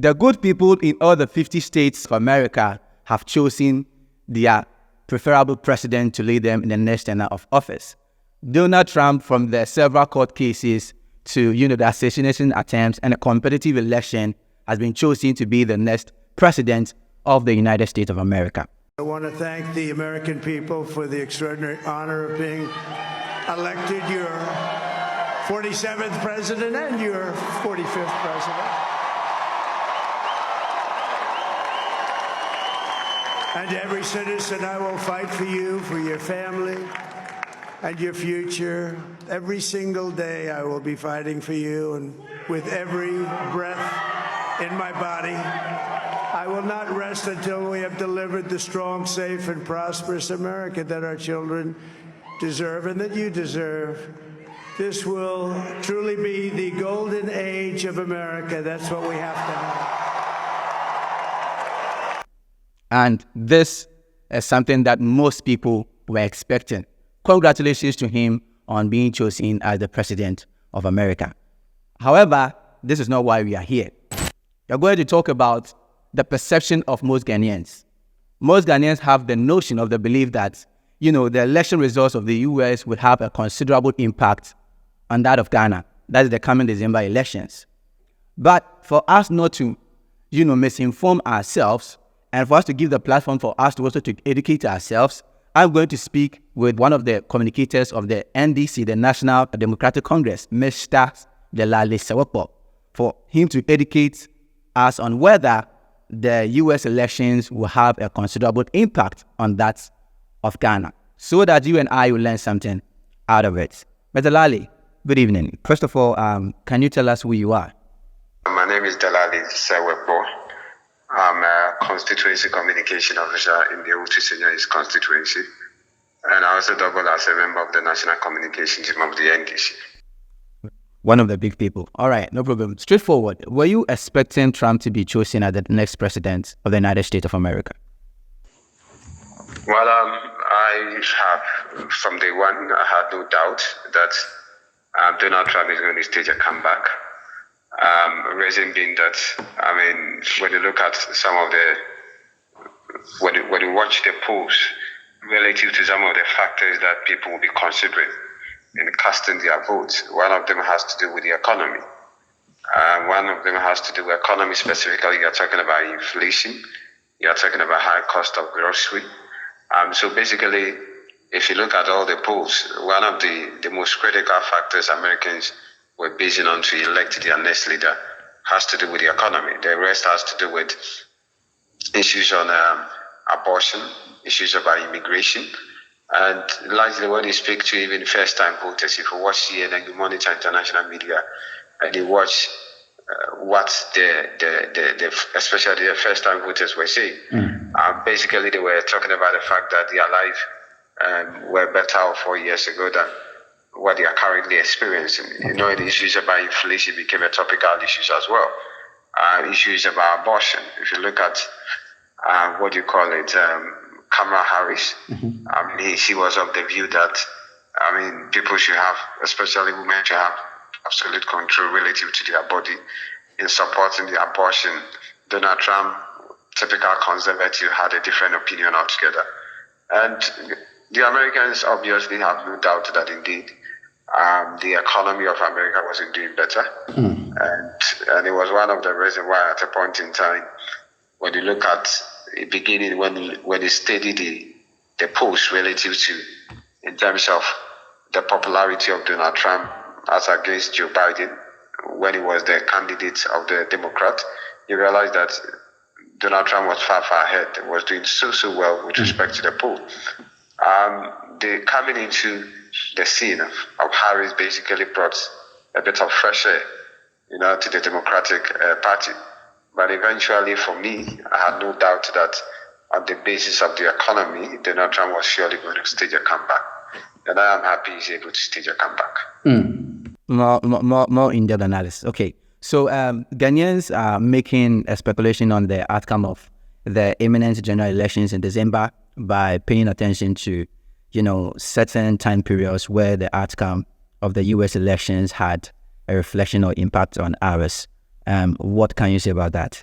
The good people in all the 50 states of America have chosen their preferable president to lead them in the next tenure of office. Donald Trump, from the several court cases to the assassination attempts and a competitive election, has been chosen to be the next president of the United States of America. I want to thank the American people for the extraordinary honor of being elected your 47th president and your 45th president. And every citizen, I will fight for you, for your family, and your future. Every single day I will be fighting for you, and with every breath in my body, I will not rest until we have delivered the strong, safe, and prosperous America that our children deserve and that you deserve. This will truly be the golden age of America. That's what we have to have. And this is something that most people were expecting. Congratulations to him on being chosen as the president of America. However, this is not why we are here. We're going to talk about the perception of most Ghanaians. Most Ghanaians have the notion of the belief that, the election results of the US would have a considerable impact on that of Ghana. That is the coming December elections. But for us not to, misinform ourselves, and for us to give the platform for us to also to educate ourselves, I'm going to speak with one of the communicators of the NDC, the National Democratic Congress, Mr. Delali Seworkpoh, for him to educate us on whether the US elections will have a considerable impact on that of Ghana, so that you and I will learn something out of it. Mr. Delali, good evening. First of all, can you tell us who you are? My name is Delali Seworkpoh. I'm a constituency communication officer in the Utu Senior East constituency, and I also double as a member of the national communication team of the NDC. One of the big people. All right, no problem. Straightforward. Were you expecting Trump to be chosen as the next president of the United States of America? Well, I have, from day one, I had no doubt that Donald Trump is going to stage a comeback. Reason being that, when you look at some of the, when you watch the polls relative to some of the factors that people will be considering in casting their votes, one of them has to do with the economy. One of them has to do with economy specifically. You're talking about inflation. You're talking about high cost of grocery. So basically, if you look at all the polls, one of the most critical factors Americans were basing on to elect their next leader has to do with the economy. The rest has to do with issues on abortion, issues about immigration, and largely when you speak to even first-time voters, if you watch CNN, you monitor international media, and you watch what especially the first-time voters were saying. Basically, they were talking about the fact that their life were better 4 years ago than what they are currently experiencing. The issues about inflation became a topical issue as well. Issues about abortion. If you look at Kamala Harris, she was of the view that people should have, especially women, should have absolute control relative to their body in supporting the abortion. Donald Trump, typical conservative, had a different opinion altogether. And the Americans obviously have no doubt that indeed the economy of America wasn't doing better. And it was one of the reasons why at a point in time, when you look at the beginning, when you study the polls relative to, in terms of the popularity of Donald Trump as against Joe Biden, when he was the candidate of the Democrat, you realize that Donald Trump was far ahead, was doing so well with respect to the poll. The coming into the scene of Harris basically brought a bit of fresh air, to the Democratic Party. But eventually, for me, I had no doubt that on the basis of the economy, Donald Trump was surely going to stage a comeback. And I am happy he's able to stage a comeback. More in-depth analysis. Okay. So Ghanaians are making a speculation on the outcome of the imminent general elections in December by paying attention to, certain time periods where the outcome of the US elections had a reflection or impact on ours. What can you say about that?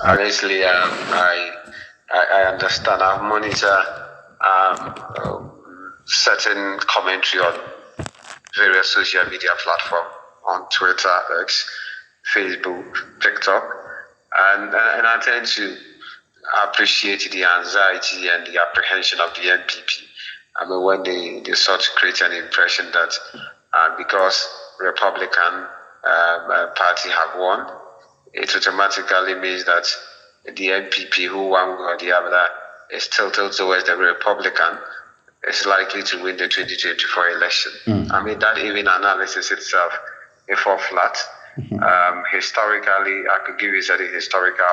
Honestly, I understand. I monitor certain commentary on various social media platforms, on Twitter, X, Facebook, TikTok, and I tend to appreciate the anxiety and the apprehension of the NPP. I mean, when they sought to create an impression that because Republican Party have won, it automatically means that the NPP, who one way or the other is tilted towards the Republican, is likely to win the 2024 election. I mean, that even analysis itself, it fall flat. Historically, I could give you certain historical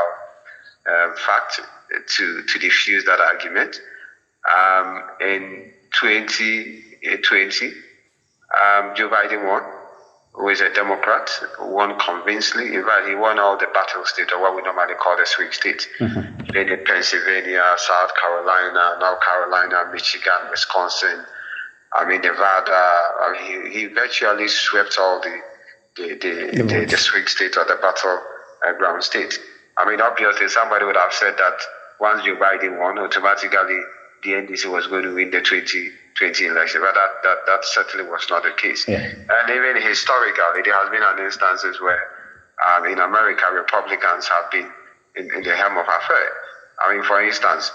fact to defuse that argument. In 2020, Joe Biden won, who is a Democrat, won convincingly. In fact, he won all the battle states, or what we normally call the swing states. In Pennsylvania, South Carolina, North Carolina, Michigan, Wisconsin, Nevada. He virtually swept all the swing states or the battleground states. Obviously, somebody would have said that once Joe Biden won, automatically the NDC was going to win the 2020 election, but that certainly was not the case. Yeah. And even historically, there has been an instances where in America, Republicans have been in the helm of affairs. For instance,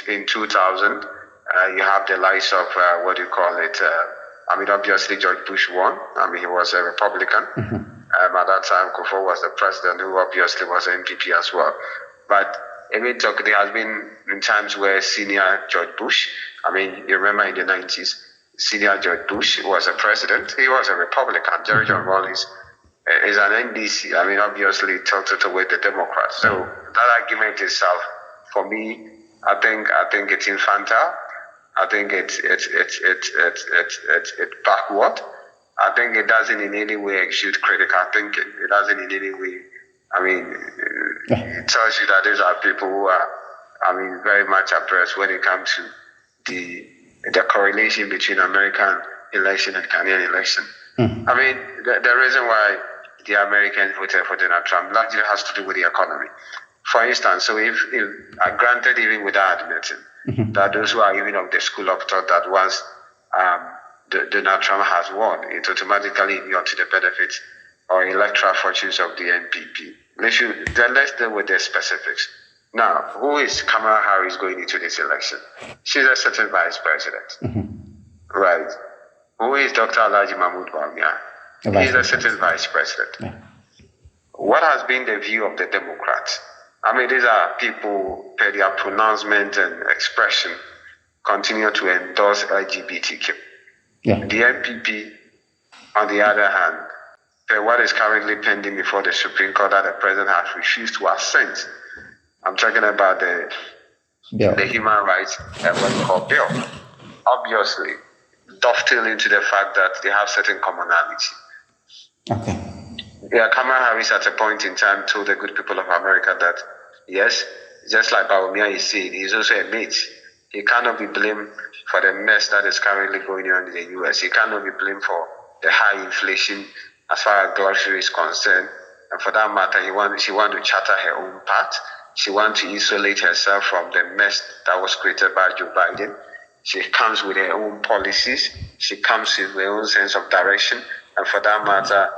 in 2000, you have the likes of obviously George Bush won. He was a Republican. At that time, Kufuor was the president, who obviously was an MPP as well. But there has been in times where senior George Bush, you remember in the 90s, senior George Bush was a president. He was a Republican. Jerry John Rawlings is an NDC. Obviously tilted toward the Democrats. So that argument itself, for me, I think it's infantile. I think it's backward. I think it doesn't in any way exude critical thinking. It doesn't in any way. It tells you that these are people who are, very much abreast when it comes to the correlation between American election and Ghanaian election. The reason why the Americans voted for Donald Trump largely has to do with the economy. For instance, so if granted, even without admitting that those who are even of the school of thought that once Donald Trump has won, it automatically immune to the benefits or electoral fortunes of the NPP. Let's deal with the specifics. Now, who is Kamala Harris going into this election? She's a certain vice president. Right. Who is Dr. Alhaji Mahmoud Bawumia? He's a certain vice president. Yeah. What has been the view of the Democrats? These are people, per their pronouncement and expression, continue to endorse LGBTQ. Yeah. The NPP, on the other hand, what is currently pending before the Supreme Court that the president has refused to assent. I'm talking about the human rights bill. Obviously, dovetail into the fact that they have certain commonality. Okay. Yeah, Kamala Harris at a point in time told the good people of America that, yes, just like Bawumia is saying, he's also a mate. He cannot be blamed for the mess that is currently going on in the U.S. He cannot be blamed for the high inflation as far as grocery is concerned. And for that matter, she wants to charter her own path. She wants to isolate herself from the mess that was created by Joe Biden. She comes with her own policies. She comes with her own sense of direction. And for that matter,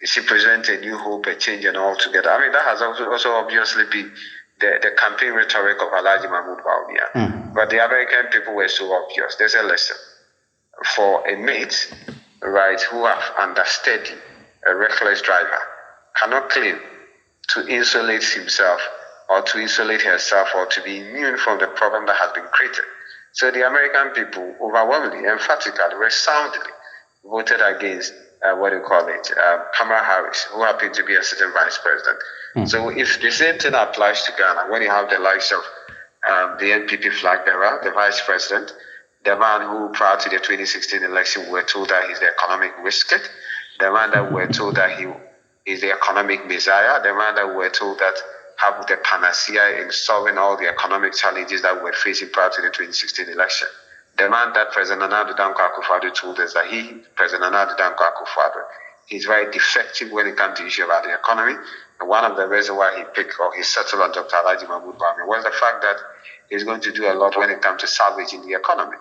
she presents a new hope, a change, and all together. That has also obviously been the campaign rhetoric of Alhaji Mahmoud Bawumia. But the American people were so obvious. There's a lesson. For a mate, right, who have understudied a reckless driver, cannot claim to insulate himself or to insulate herself or to be immune from the problem that has been created. So the American people overwhelmingly, emphatically, resoundingly voted against Kamala Harris, who happened to be a certain vice president. So if the same thing applies to Ghana, when you have the likes of the NPP flag bearer, the vice president, the man who prior to the 2016 election were told that he's the economic wizard, the man that were told that he is the economic messiah, the man that were told that have the panacea in solving all the economic challenges that we're facing prior to the 2016 election. The man that President Nana Akufo-Addo told us that President Nana Akufo-Addo, he's very defective when it comes to issue about the economy. And one of the reasons why he picked or he settled on Dr. Alhaji Mahmoud Bawumia was the fact that he's going to do a lot when it comes to salvaging the economy.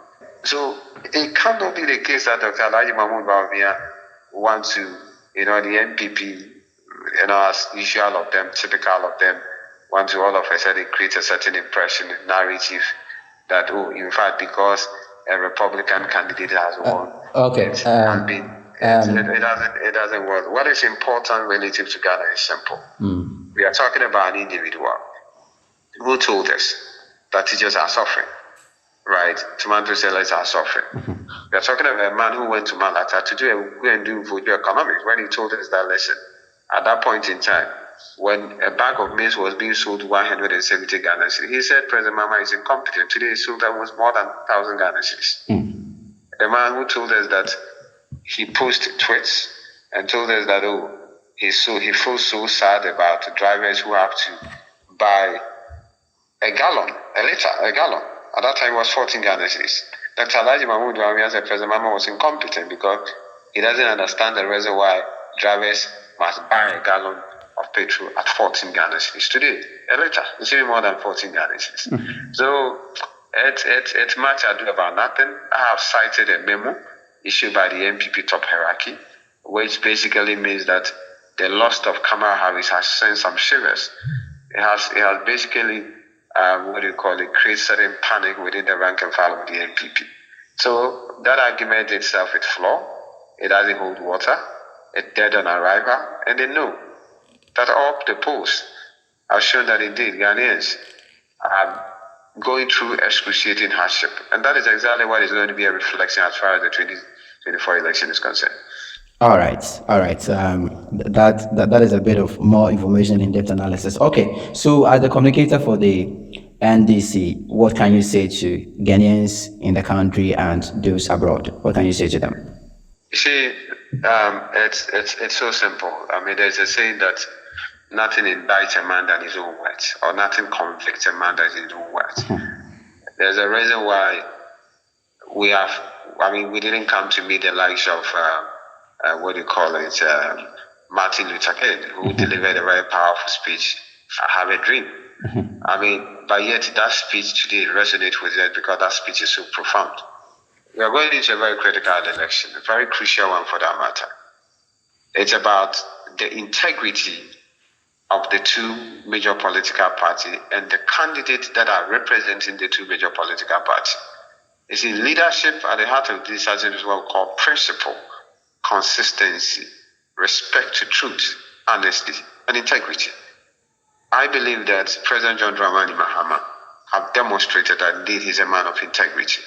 So it cannot be the case that Dr. Alhaji Mahmoud Bawumia wants to, the NPP, as usual of them, typical of them, want to all of a sudden create a certain impression, narrative that, in fact, because a Republican candidate has won, it doesn't work. What is important relative to Ghana is simple. We are talking about an individual who told us that teachers are suffering, right? Tomato sellers are suffering. We are talking about a man who went to Malata to do voodoo economics when he told us that, listen, at that point in time, when a bag of maize was being sold 170 Ghana cedis, he said President Mahama is incompetent. Today, he sold almost more than 1,000 Ghana cedis. The man who told us that he posted tweets and told us that, he feels so sad about drivers who have to buy a gallon. At that time, it was 14 Ghana cedis. Dr. Alhaji Mahmoud Bawumia said President Mahama was incompetent because he doesn't understand the reason why drivers must buy a gallon of petrol at 14 Ghana cedis. Today, a liter is even more than 14 Ghana cedis. So it's much ado about nothing. I have cited a memo issued by the NPP top hierarchy, which basically means that the loss of Kamala Harris has sent some shivers. It has basically, create certain panic within the rank and file of the NPP. So that argument itself is flawed. It doesn't hold water. It's dead on arrival. And they know that all the polls have shown that indeed Ghanaians are going through excruciating hardship. And that is exactly what is going to be a reflection as far as the 2024 election is concerned. All right. That is a bit of more information, in-depth analysis. Okay, so as the communicator for the NDC, what can you say to Ghanaians in the country and those abroad? What can you say to them? You see, it's so simple. I mean, there's a saying that nothing indicts a man than his own words, or nothing convicts a man than his own words. There's a reason why we didn't come to meet the likes of Martin Luther King, who delivered a very powerful speech, I Have a Dream. But yet that speech today resonates with us because that speech is so profound. We are going into a very critical election, a very crucial one for that matter. It's about the integrity of the two major political parties and the candidates that are representing the two major political parties. You see, leadership at the heart of this is what we call principle, consistency, respect to truth, honesty, and integrity. I believe that President John Mahama have demonstrated that indeed he's a man of integrity.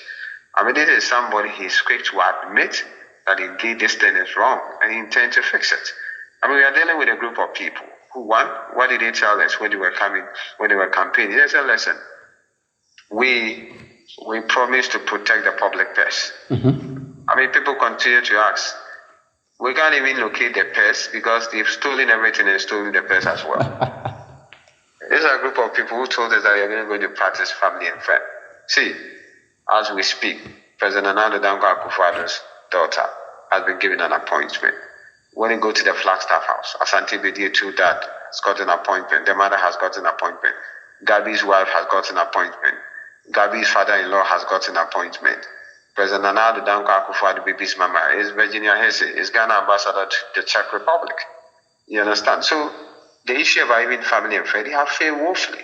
This is somebody he's quick to admit that indeed this thing is wrong and he intends to fix it. We are dealing with a group of people who, what did they tell us when they were campaigning? They said, listen, we promised to protect the public purse. People continue to ask, we can't even locate the purse because they've stolen everything and stolen the purse as well. There's a group of people who told us that they are going to practice family and friend. See, as we speak, President Nana Danko Akufo-Addo's daughter has been given an appointment. When you go to the Flagstaff House, Asante Bedier too, dad has got an appointment. The mother has got an appointment. Gabi's wife has got an appointment. Gabi's father-in-law has got an appointment. President Nana Danko Akufo-Addo baby's mama is Virginia Hesse, is Ghana ambassador to the Czech Republic. You understand? So the issue about even family and friend, they have failed woefully.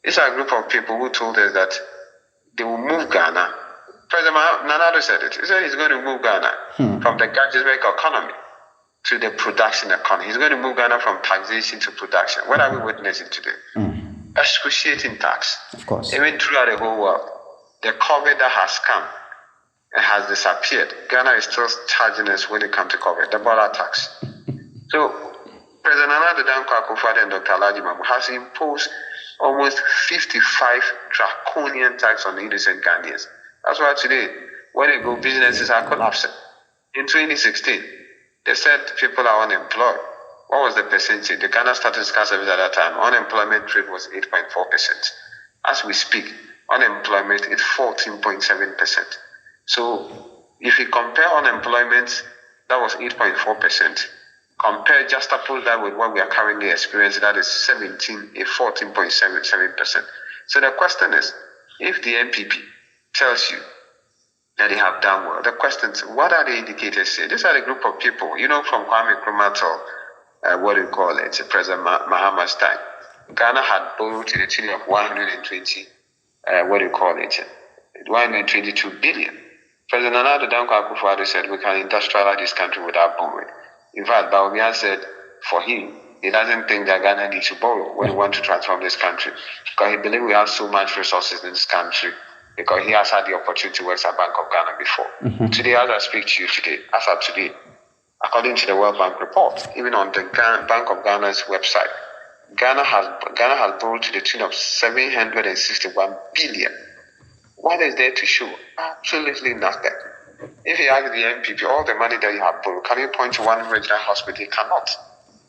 It's a group of people who told us that they will move Ghana. President Nana said it. He said he's going to move Ghana from the gadget economy to the production economy. He's going to move Ghana from taxation to production. What are we witnessing today? Excruciating tax. Of course. Even throughout the whole world, the COVID that has come and has disappeared. Ghana is still charging us when it comes to COVID, the border tax. So President Nana Danko Akufo-Addo and Dr. Alhaji Mahama has imposed almost 55 draconian tax on the innocent Ghanaians. That's why today, when they go, businesses are collapsing. In 2016, they said people are unemployed. What was the percentage? The Ghana Statistical Service at that time, unemployment rate was 8.4%. As we speak, unemployment is 14.7%. So if you compare unemployment, that was 8.4%, Juxtapose that with what we are currently experiencing, that is 14.77%. So the question is, if the NPP tells you that they have done well, the question is, what are the indicators say? These are the group of people, from Kwame Nkrumah to President Mahama's time. Ghana had borrowed to the tune of 122 billion. President Nana Danko Akufo-Addo said we can industrialize this country without borrowing. In fact, Bawumia said for him, he doesn't think that Ghana needs to borrow when we want to transform this country, because he believes we have so much resources in this country, because he has had the opportunity to work at Bank of Ghana before. Today, as I speak to you today, according to the World Bank report, even on the Bank of Ghana's website, Ghana has borrowed to the tune of 761 billion. What is there to show? Absolutely nothing. If you ask the NPP, all the money that you have borrowed, can you point to one regional hospital? They cannot.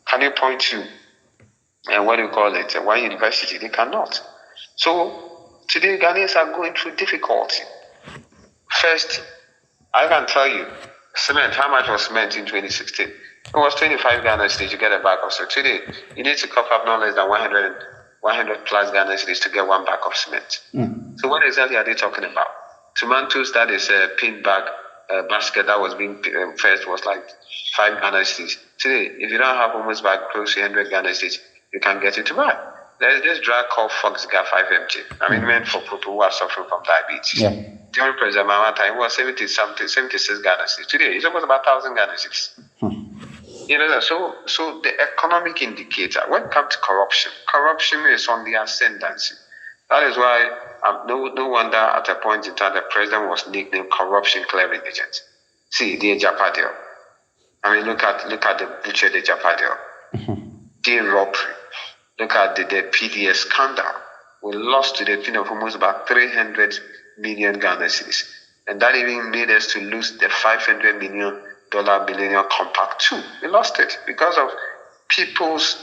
Can you point to one university? They cannot. So today, Ghanaians are going through difficulty. First, I can tell you, cement, how much was cement in 2016? It was 25 Ghana cedis to get a bag of cement. Today, you need to cough up no less than 100 plus Ghana cedis to get one bag of cement. So what exactly are they talking about? Tomatoes, that is a pin bag basket that was being first was like 5 Ghana cedis. Today, if you don't have almost bag close to 100 Ghana cedis, you can get it to buy. There's this drug called Foxgar 5MG. Meant for people who are suffering from diabetes. Yeah. During President Mahama time, it was 76 Ghana cedis. Today, it's almost about 1,000 Ghana cedis. So the economic indicator, when it comes to corruption is on the ascendancy. That is why no wonder at a point in time the president was nicknamed corruption clearing agent. See, the Japadio. Look at the butcher the Japadio. The robbery. Look at the PDS scandal. We lost to the tune of almost about 300 million Ghana cedis. And that even made us to lose the $500 million Millennium Compact too. We lost it because of people's,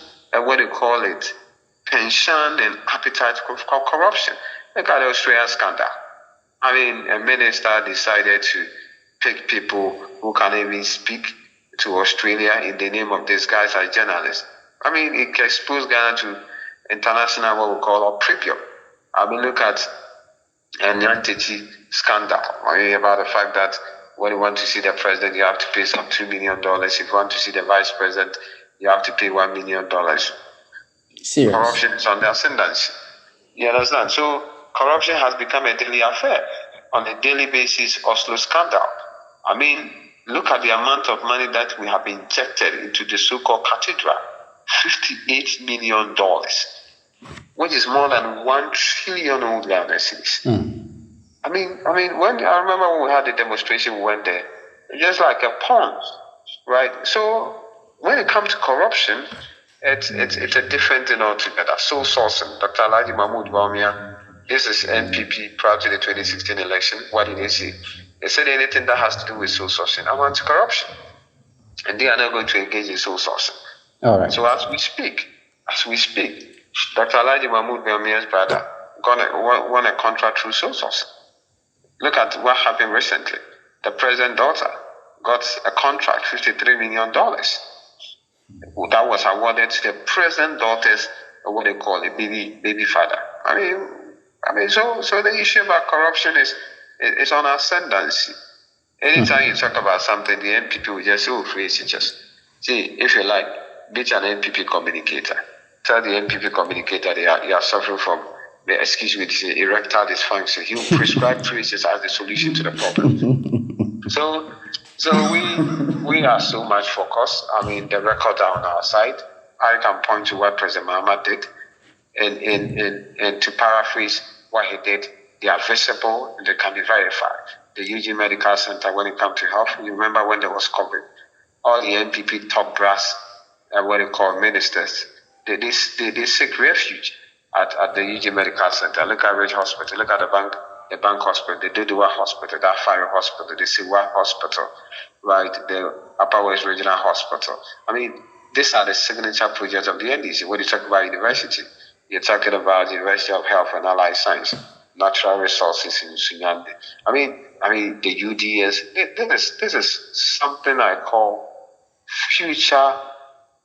pension and appetite for corruption. Look at the Australia scandal. A minister decided to pick people who can even speak to Australia in the name of these guys as journalists. It exposed Ghana to international, what we call opprobrium. Look at an entity scandal. About the fact that when you want to see the president, you have to pay some $2 million. If you want to see the vice president, you have to pay $1 million. Serious. Corruption is on the ascendancy. You understand? So corruption has become a daily affair. On a daily basis, Oslo scandal. Look at the amount of money that we have injected into the so-called cathedral. $58 million, which is more than 1 trillion old Ghana cedis. I remember when we had the demonstration, we went there, just like a pond, right? So when it comes to corruption, it's a different thing altogether. Sole sourcing. Dr. Alhaji Mahmoud Bawumia, this is NPP prior to the 2016 election. What did they say? They said anything that has to do with sole sourcing, I want corruption. And they are not going to engage in sole sourcing. All right. So as we speak, Dr. Alhaji Mahmoud Bawumia's brother won a contract through sole sourcing. Look at what happened recently. The president's daughter got a contract, $53 million. That was awarded to the president's daughter's, baby father. So the issue about corruption is on ascendancy. Anytime you talk about something, the NPP will just say, free teachers. See, if you like, beat an NPP communicator. Tell the NPP communicator you are suffering from erectile dysfunction. He will prescribe traces as the solution to the problem. So we are so much focused. The records are on our side. I can point to what President Mahama did, and to paraphrase what he did, they are visible and they can be verified. The UG Medical Center, when it comes to health, you remember when there was COVID, all the NPP top brass, ministers, they seek refuge at the UG Medical Center. Look at Ridge Hospital, look at the bank hospital, the Dodua Hospital, that Fire Hospital, the Sewoekpor Hospital, right, the Upper West Regional Hospital. These are the signature projects of the NDC. When you talk about university, you're talking about the University of Health and Allied Science, natural resources in Sunyande. The UDS. This is something I call future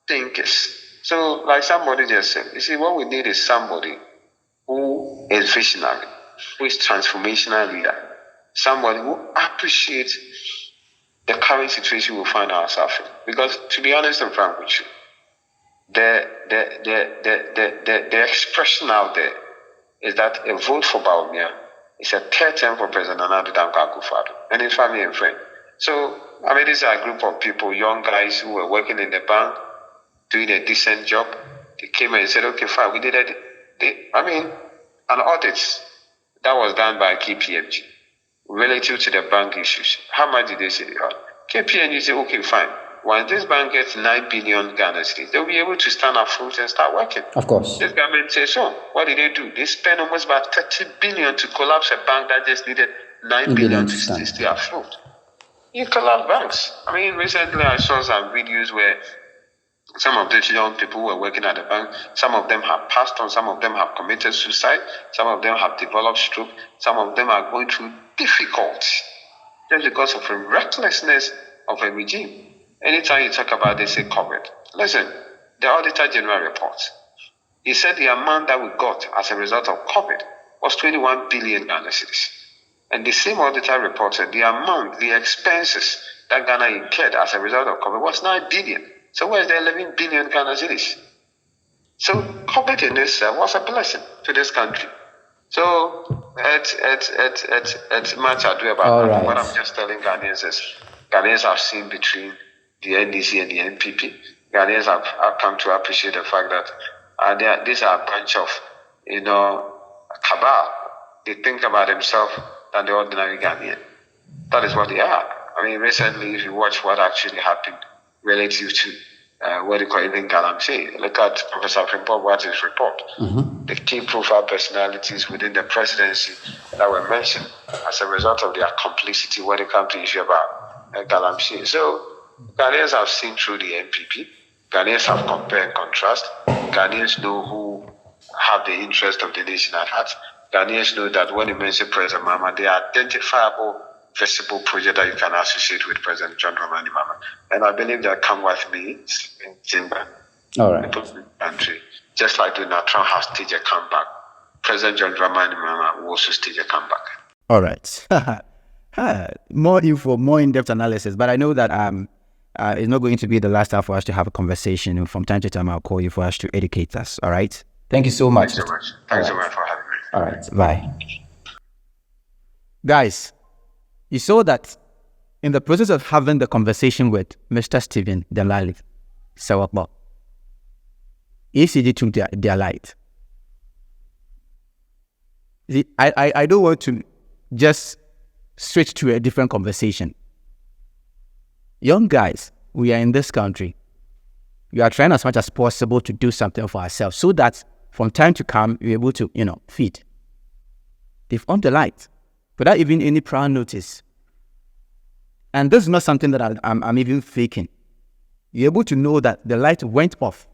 thinkers. So, like somebody just said, you see, what we need is somebody who is visionary, who is transformational leader, somebody who appreciates the current situation we find ourselves in. Because, to be honest and frank with you, the expression out there is that a vote for Baumia is a third term for President Nana Akufo-Addo and his family and friends. So, I mean, these are a group of people, young guys who were working in the bank, doing a decent job. They came and said, okay, fine, we did it. An audit that was done by KPMG relative to the bank issues. How much did they say? KPMG said, okay, fine. Once this bank gets 9 billion Ghana cedis, they'll be able to stand afloat and start working. Of course. This government says so. What did they do? They spent almost about 30 billion to collapse a bank that just needed 9 billion to stay afloat. You collapse banks. I mean, recently I saw some videos where some of these young people who were working at the bank, some of them have passed on, some of them have committed suicide, some of them have developed stroke, some of them are going through difficulty just because of the recklessness of a regime. Anytime you talk about this, say COVID. Listen, the Auditor General reports. He said the amount that we got as a result of COVID was 21 billion Ghana cedis. And the same auditor reported the amount, the expenses that Ghana incurred as a result of COVID was 9 billion. So where's the 11 billion Ghana cedis? So COVID in itself was a blessing to this country. So it's much ado about that. What I'm just telling Ghanaians is Ghanaians have seen between the NDC and the NPP. Ghanaians have come to appreciate the fact that these are a bunch of, cabal. They think about themselves than the ordinary Ghanaian. That is what they are. I mean, recently, if you watch what actually happened relative to what they call it in Galamsey, look at Professor Frimpong Boate's report. Mm-hmm. The key profile personalities within the presidency that were mentioned as a result of their complicity when it comes to issue about Galamsey. So, Ghanaians have seen through the NPP. Ghanaians have compared and contrast. Ghanaians know who have the interest of the nation at heart. Ghanaians know that when you mention President Mahama, they are identifiable, visible project that you can associate with President John Mahama. And I believe that come with me in Zimbabwe. All right. Country. Just like Donald Trump has staged a comeback, President John Mahama will also stage a comeback. All right. More info, more in-depth analysis. But I know that it's not going to be the last time for us to have a conversation. And from time to time, I'll call you for us to educate us. All right. Thank you so much. Thanks so much. Thanks so much for having me. All right. Bye. Guys, you saw that in the process of having the conversation with Mr. Stephen Delali Seworkpoh, ECG took their light. I don't want to just switch to a different conversation. Young guys, we are in this country. We are trying as much as possible to do something for ourselves so that from time to come, we're able to, feed. They've on the light without even any prior notice. And this is not something that I'm even faking. You're able to know that the light went off.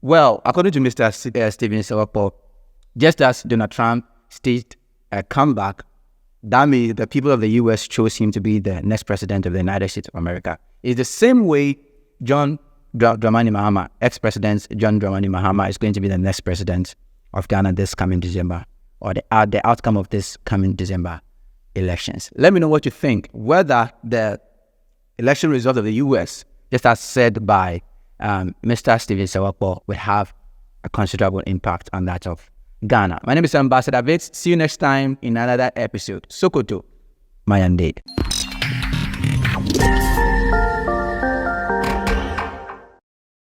Well, according to Mr. Stephen Sewoekpor, just as Donald Trump staged a comeback, that means the people of the U.S. chose him to be the next president of the United States of America. It's the same way John Dramani Mahama, ex-president John Dramani Mahama, is going to be the next president of Ghana this coming December, or the outcome of this coming December elections. Let me know what you think, whether the election result of the U.S., just as said by Mr. Stephen Sewoekpor, will have a considerable impact on that of Ghana. My name is Ambassador Vitz. See you next time in another episode. Sokoto, Mayande.